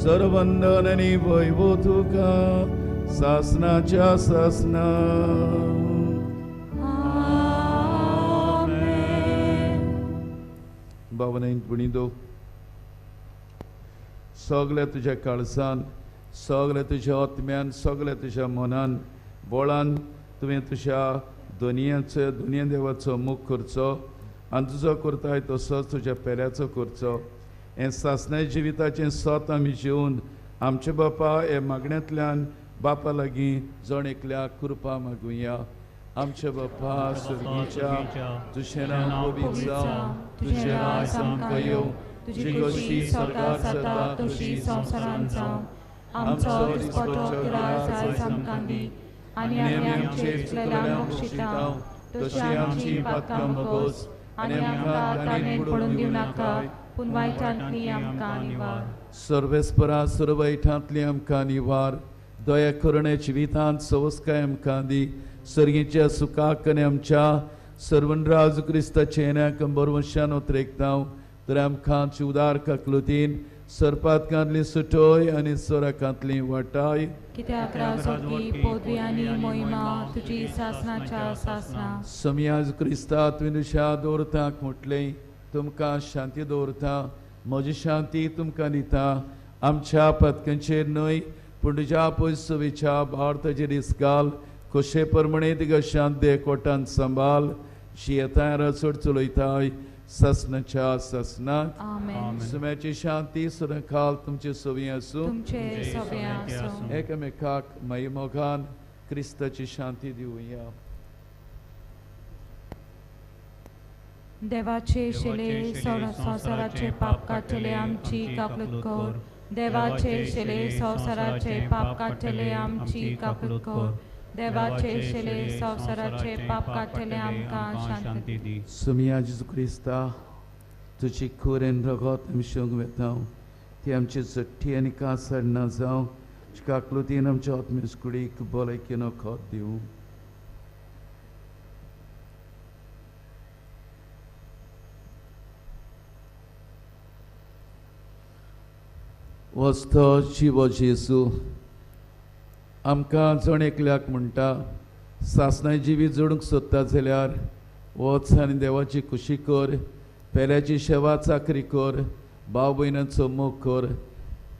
सर्वंदन आणि वैभव तुका सासनाच्या सासना भावनांत बुणिदो सगळे तुझ्या काळजान सगळे तुझ्या आत्म्यान सगळे तुझ्या मनान बोळान तुवें तुझ्या दुनिया देवाचो मुख करचो आनी तुजो करताय तसोच तुज्या पेऱ्याचो करचो हें सासण्या जिविताचें सोत आमी जिवन आमचे बापा हे मागण्यांतल्यान बापा लागीं जण एकल्याक कृपा मागुया आमचे बापा स्वर्गीच्या तुझें नांव पवित्र जावं तुझें राज आमकां येवं तुजी कशी स्वर्गार जाता तशी संवसारांत जावं आमचो दिसपटो गिराय आयज आमकां दी आनी आमी आमचेर केलेल्यांक बक्षिता तशी आमची पातकां भोगोस आनी आमकां ताणेन पडून दिवं नाका पूण वायटांतली आमकां निवार सर्वेस्परा सर्व वायटांतली आमकां निवार दया करून जिवितांत सवस्काय आमकां दी सर्गीच्या सुखाक आनी आमच्या सर्वन राजू क्रिस्ताचे येण्याक बरवशान उतरेकतांव तर आमकां उदार काकलुतीन सर्पातकांतली सुटोय आनी सोराकांतली वाटाय
कित्याक राजोगी पदवी आनी मोहिमा तुजी सासनाच्या सासना
समयाज क्रिस्ता तुवें तुज्या दवरताक म्हटलें तुमकां शांती दवरता म्हजी शांती तुमकां दिता आमच्या पतकांचेर न्हय पूण तुज्या पयसुवेच्या भारताचेर दिसकाल कशे प्रमाणे तिका शांती कोटान सांबाळ जी येताय रचड चलयताय ससनाच्या ससनात
आमेन
सुम्याची शांती सदांकाल तुमचे सोबी आसूं
तुमचे सगळे आसूं
एकामेकाक मोगान क्रिस्ताची शांती दिवया
देवाचे शेले संवसाराचे पाप काडटले आमची काकलूत कर देवाचे शेले संवसाराचे पाप काडटले आमची काकलूत कर देवाचे शेले संवसाराचे पाप काडटले आमकां शांती दी
सुमिया जेजू क्रिस्ता तुजी खोरेन रगत आमी शेवंक वेता ती आमची जट्टी आनी कासाड ना जावं काकलुतीन आमच्या आत्मेस कुडीक भलायकेन खत दिवं वस्तो जिवो जेजू आमकां जण एकल्याक म्हणटा सासणाय जिवी जोडूंक सोदता जाल्यार वच आनी देवाची खुशी कर पेल्याची सेवा चाकरी कर भाव भयणांचो मोग कर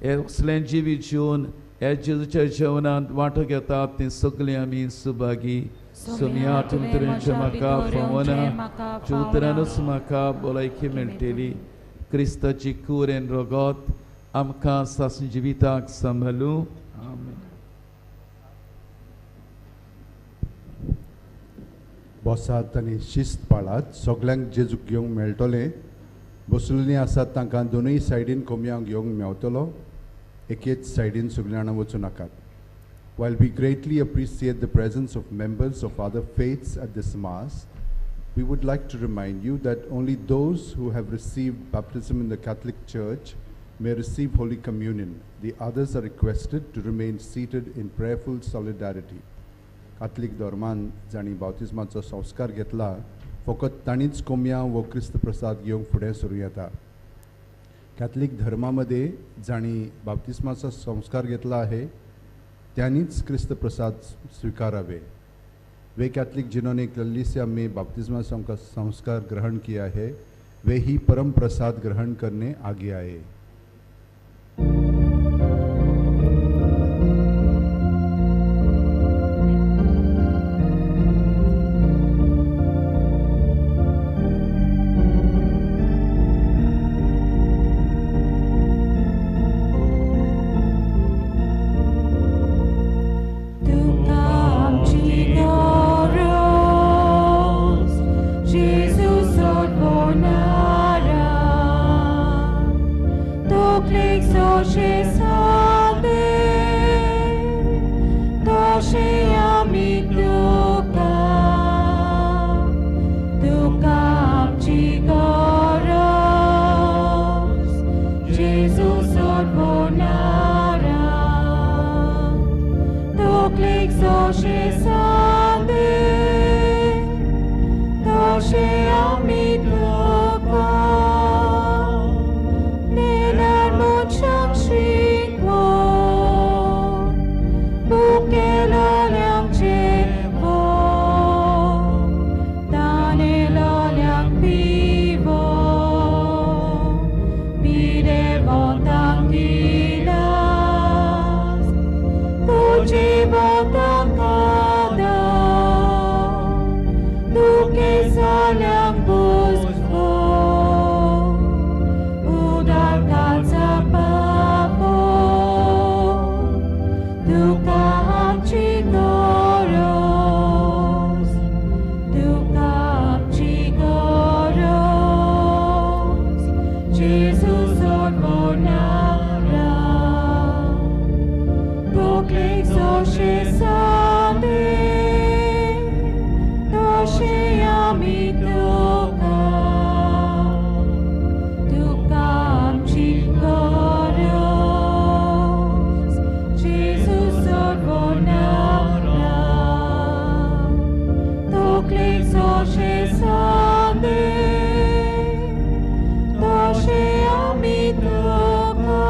हे असलें जिवी जिवन हे जेजूच्या जेवणांत वांटो घेतात ती सगळीं आमी सुभागी सोमिया तुमतरेंच्या म्हाका फावना चुतरानूच म्हाका भलायकी मेळटली क्रिस्ताची कुरेन रगत आमकां सासण जिविताक सांबाळूं आमेन
बसात आनी शिस्त पाळात सगल्यांक जेजूक घेवंक मेळटलें बसलेलीं आसात तांकां दोनूय सायडीन कोंबयांक घेवंक मेवतलो एकेच सायडीन सगळीं जाणां वचूं नाकात While we greatly appreciate the presence of members of other faiths at this Mass, we would like to remind you that only those who have received baptism in the Catholic Church may receive Holy Communion. The others are requested to remain seated in prayerful solidarity. Catholic धर्मान जाणी बावतिस्माचो संस्कार घेतला फकत ताणीच कोंबयां वो क्रिस्त प्रसाद घेवंक फुडें सरूं येता Catholic धर्मामध्ये जाणी बाप्तिस्माचा संस्कार घेतला आहे त्यांनीच क्रिस्त प्रसाद स्वीकारावे वे कैथलिक जिन्होंने कलीसिया में बपतिस्मा संस्कार ग्रहण किया है वे ही परम प्रसाद ग्रहण करने आगे आए
तशें सांदे तशें आमी तुका नेल्यार मनशांक शिकवोन बुकेलोल्यांक जेवोन तानेलोल्यांक पिवोन बिरेवोतांक गिलास उजिवोतांक आदार दुखेसाल्यांक बुजवोन उदार काळजा पावोन तुका आमची गरज तुका आमची गरज जेजू सर्वनारा तकलेक जशें सांदे तशें आमी तुका तुका आमची गरज जेजू सर्वनारा तकलेक जशें सांदे तशें आमी तुका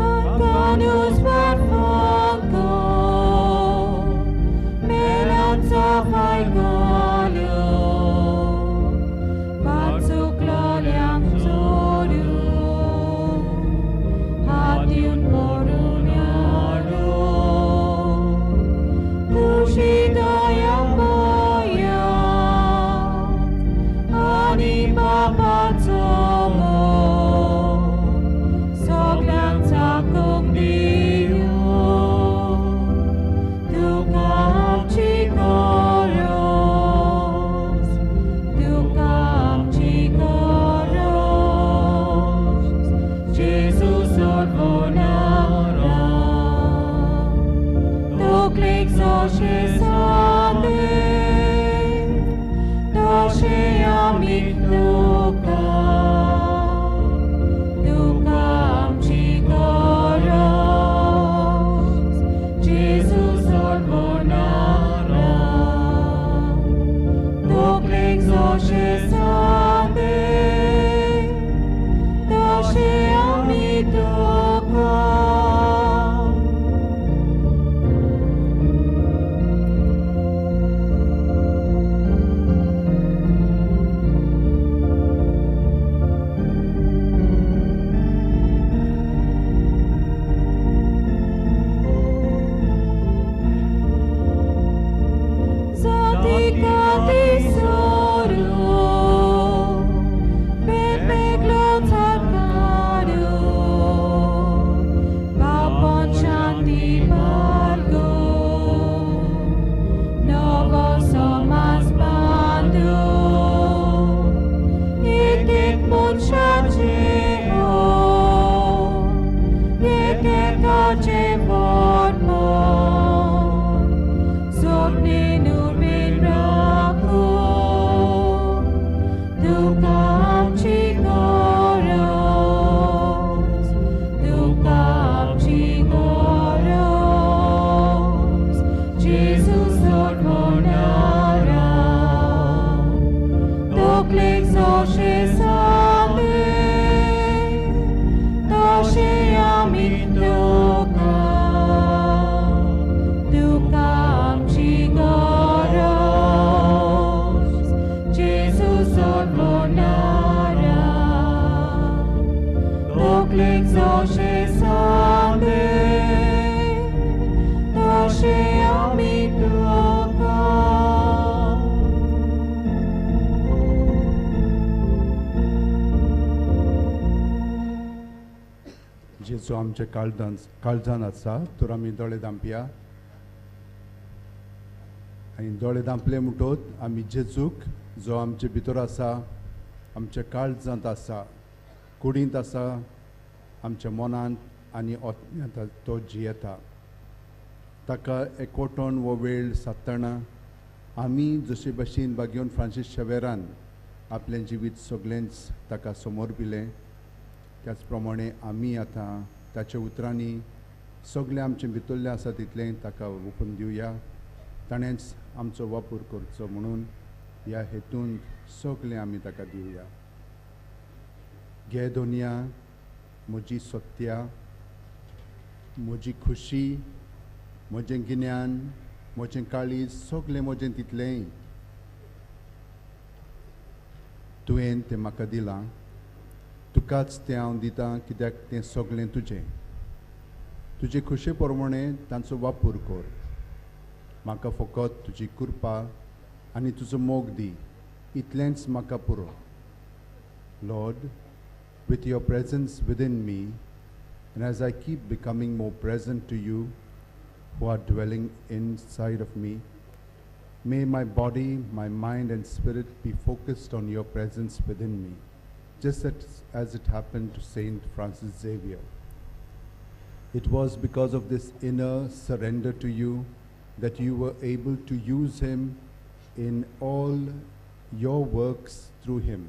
Cancanus verfango, melanza fai galio, batzuk loliang zoru, hatiun morunyaro, kushidayang boya, ani baba zomo. Soglang takong diyo, tuka amchi koros, tuka amchi koros, Jesus orvonara, tuklik zoshe sande, doshe amik tuka. Jesus orvonara, toklik zoshe sande, doshe ami tuka.
जेजू आमचे काळजान आसा तर आमी दोळे धांपया आनी दोळे धांपले म्हणटोच आमी जेजूक जो आमचे भितर आसा आमच्या काळजांत आसा कुडींत आसा आमच्या मनांत आनी ओतम्यांत तो जियेता. ताका एकवटून वो वेळ साधतना आमी जशे भाशेन बागेवन फ्रांसीस शेवेरान आपलें जिवीत सगळेंच ताका समोर दिलें, त्याच प्रमाणे आमी आतां ताच्या उतरांनी सगळें आमचें भितरलें आसा तितलें ताका ओपून दिवया. ताणेंच आमचो वापर करचो म्हणून ह्या हेतून सगळें आमी ताका दिवया. घे दोनिया म्हजी सत्या, म्हजी खुशी, म्हजें गिन्यान, म्हजें काळीज, सगळें म्हजें तितलेंय तुवें तें म्हाका दिलां. तुकाच तें हांव दितां कित्याक तें सगळें तुजें. तुजे खुशे प्रमाणे तांचो वापर कर. म्हाका फकत तुजी कृपा आनी तुजो मोग दी, इतलेंच म्हाका पुरो. Lord, with your presence within me, and as I keep becoming more present to you who are dwelling inside of me, may my body, my mind and spirit be focused on your presence within me, just as it happened to Saint Francis Xavier. It was because of this inner surrender to you that you were able to use him in all your works through him.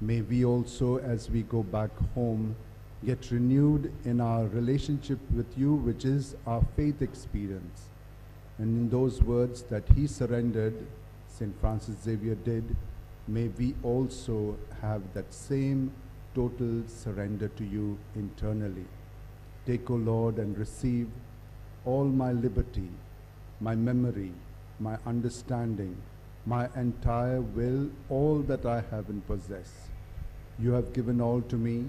May we also, as we go back home, get renewed in our relationship with you, which is our faith experience. And in those words that he surrendered, St. Francis Xavier did, may we also have that same total surrender to you internally. Take, O Lord, and receive all my liberty, my memory, my understanding, my entire will, all that I have and possess. You have given all to me.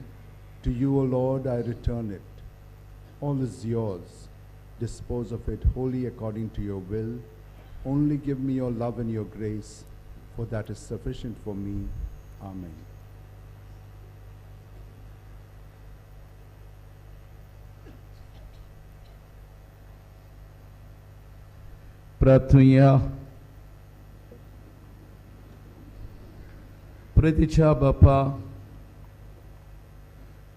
To you, O Lord, I return it. All is yours. Dispose of it wholly according to your will. Only give me your love and your grace, for that is sufficient for me. Amen.
प्रार्थूया. प्रितीच्या बापा,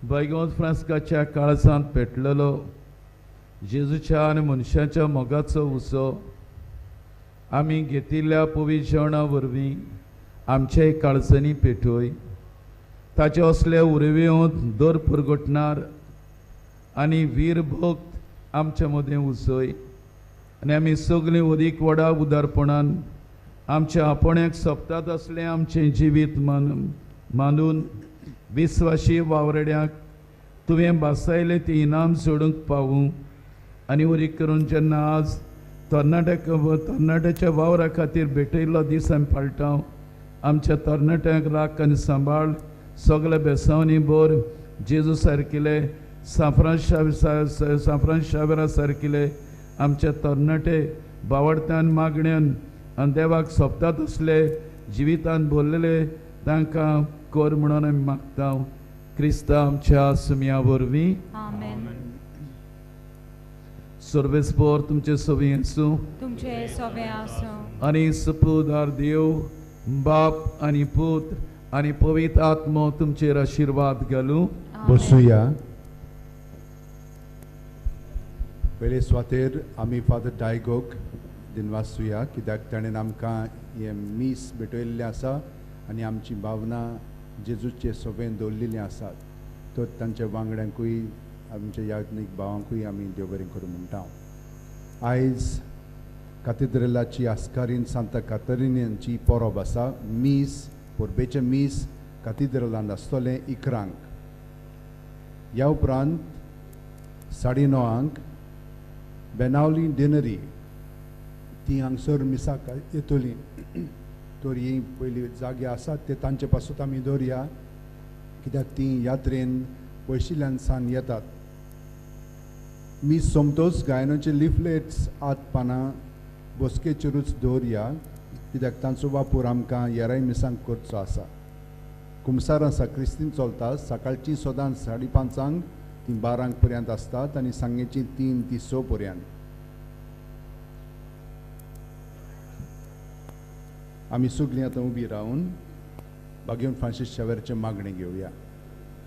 बैगोंत फ्रांस्काच्या काळजांत पेटलेलो जेजूच्या आनी मनशाच्या मोगाचो उसो आमी घेतिल्ल्या पवित्र जेवणा वरवीं आमचे काळजांनी पेटोय. ताचे असले उरवेंत दर परगटणार आनी वीर भक्त आमचे मदें उसय. आनी आमी सगळीं अदीक व्हडा उदारपणान आमच्या आपणाक सोबतात असलें आमचें जिवीत मानून विस्वाशी वावरड्याक तुवें बासायलें तें इनाम सोडूंक पावूं. आनी उरीक करून जेन्ना आज तरणाट्याच्या वावरा खातीर भेटयल्लो दीस आमी पाळटाव, आमच्या तरणाट्यांक राख आनी सांबाळ सगळे बेसांवनी बोर जेजू सारकिले सांफ्रांस शावेरा सारकिले आमच्या तरणाटे बावडत्यान मागण्यान आनी देवाक सोबतात असले जिवितान भरलेले तांकां कर म्हणून आमी मागता. क्रिस्ता आमच्या सुमया वरवीं.
आमेन.
सर्वेस्पोर तुमचे सोबी आसूं.
तुमचे सोबे आसूं.
आनी सपूदार देव बाप आनी पुत्र आनी पवित्र आत्मो तुमचेर आशिर्वाद घालूं.
बसूया. पयले सुवातेर आमी फादर डायगोक दिनवासुया, कित्याक ताणें आमकां हें मीस भेटयल्लें आसा आनी आमची भावना जेजूचे सोबेन दवरलेलीं आसात. तर तांच्या वांगड्यांकूय आमच्या याज्ञीक भावांकूय आमी देव बरें करूं म्हणटा. आयज कातिद्रलाची आस्कारीन सांता कातरिनांची परब आसा. मीस परबेचें मीस कातिद्रलांत आसतलें 11 ह्या उपरांत 9:30 बेनावली डिनरी ती हांगसर मिसाक येतली. तर ही पयली जागे आसात ते तांचे पासून आमी दवरया, कित्याक ती यात्रेन पयशिल्ल्यान सान येतात. मीस सोमतोच गायनाचे लिफलेट्स आत पानां बसकेचेरूच दवरया, कित्याक तांचो वापर आमकां येराय मिसांक करचो आसा. कुमसारां साक्रिस्तीन चलता. सकाळची सदांच 5:30 ती 12 पर्यंत आसतात आनी सांजेची 3 ती 6 पर्यंत. आमी सगळीं आतां उबी रावन बागेवन फ्रांसीस शेवेराचे मागणें घेवया.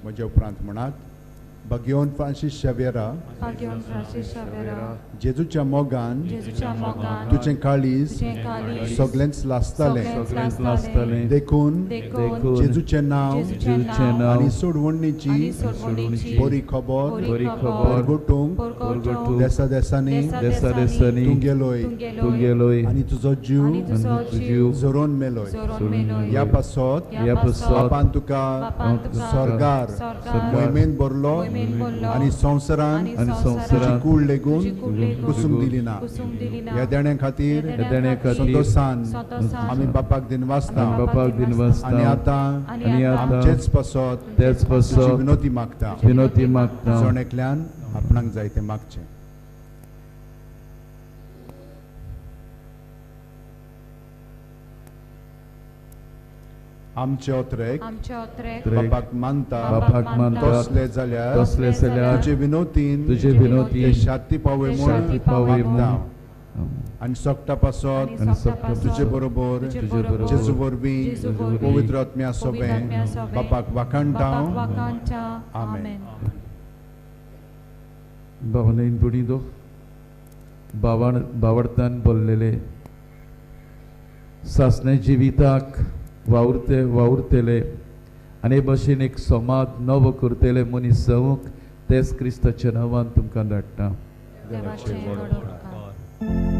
म्हज्या उपरांत म्हणात. Bagion Francis Xaviera,
Pagion Francis Xaviera,
Jesuच्या मोगान
Jesuच्या मोगान
तुझें काळीज
तुझें काळीज
सगळ्यांच लासतालें
सगळ्यांच लासतालें
देखून
देखून
जेजूचें नांव
जेजूचें नांव
आनी सोडवणीची
आनी सोडवणीची
बरी खबर
बरी खबर
परगटूंक
परगटूंक
देसा देसांनी
देसा-देसांनी
तुंगेलोय
तुंगेलोय
गेलोय
आनी तुजो जीव
आनी तुजो जीव
जोरोन मेलोय
जोरोन मेलोय
ह्या पासत
ह्या पासत
बापान तुका
बापान तुका
सरगार
सरगार
मोहिमेन भरलो
मोहिमेन भरलो
आनी संवसारान
आनी
आनी
संवसारान
संवसारान
कूड लेगून
तुजी कूड लेगून
कुसूंक दिली ना
कुसूंक दिली ना
ह्या देण्या खातीर
ह्या
देण्या खातीर
संतोषान
संतोषान
आमी बापाक दिन वाचता
आमी बापाक दिन वाचता
आनी आतां
आनी आतां
आमचेच पासत
तेच
तुजी
पासत
विनोती मागता
विनोती मागता
जणेकल्यान आपणाक जाय तें मागचें आमचे ओत्रेक
आमच्या ओत्रेक
बापाक मानता
बापाक मानता
तसले जाल्यार
तसले जाल्यार
तुजे विनोतीन
तुजे विनोती
ते शांती पावय
ते
म्हूण
शांती पावय
मागता
म्हूण.
आनी सोगटा पासत
आनी
सप्ता
पासत
तुजे बरोबर
तुजे बरोबर
जेजू वरवीं
जेजू वरवीं
पवित्र आत्म्या
पवित्र आत्म्या
सोबे
सोबे
बापाक वाखाणटा
बापाक वाखाणटा
आमेन.
आमेन.
भावनेन बुडिदो बावडतान बोललेले सासणे जिविताक वावुरतेले आनी भशेन एक समाज नवो करतेले मनीस जावंक तेच क्रिस्ताच्या नांवान तुमकां धाडटा
देवाचें वडो उपकार.